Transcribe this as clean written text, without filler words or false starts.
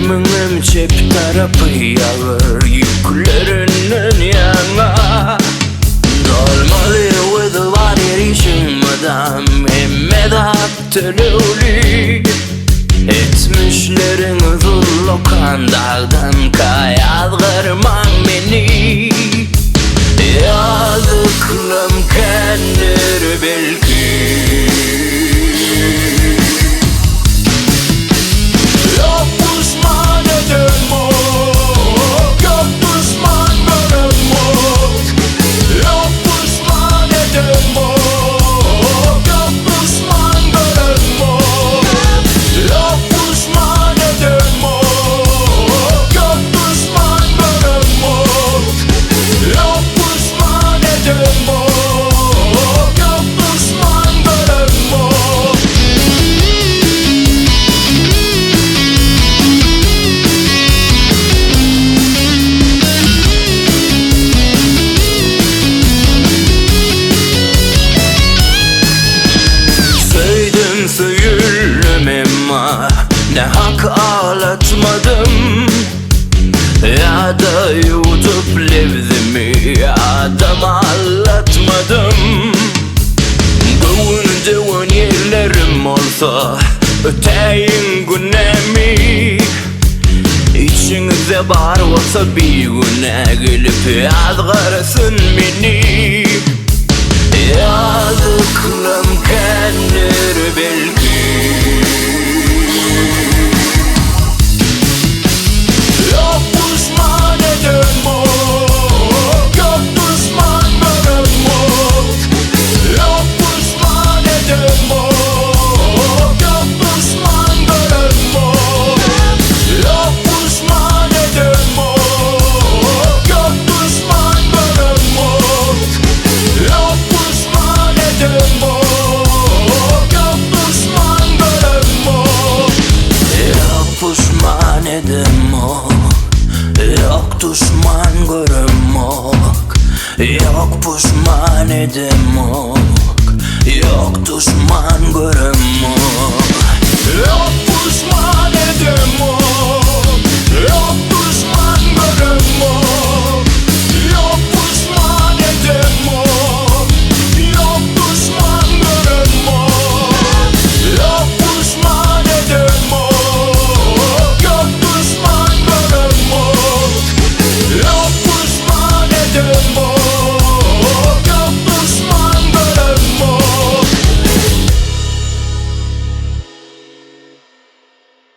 Ölümünün çep tarafı yağır yüklerinin yana. Dolmalı vıdılar erişim madam emme daptırılı. Etmişlerin zullokan dağdan kayadgırman beni. Yazıklım kendir belki. Yok düşman edem o, yok düşman görem o. Yok düşman edem o, yok düşman görem o. Yok düşman edem o, yok düşman görem o. Yok düşman edem o, yok düşman görem o. Söyledim söyledim ama ne hak ağlatmadım. Ya da yutup levzimi adam ağlatmadım. Doğun yerlerim olsa öteyin günemi. İçinizde var olsa bir güne gelip azgarsın beni. Yazıklım kendir belki. Yok düşman edem o, yok düşman görem o. Yok düşman edem o, yok düşman görem o. Yok düşman edem o, yok düşman görem o. Yok düşman edem o, yok düşman görem o. Yok düşman edem o, yok düşman görem o. Yok düşman edem o, yok düşman görem o.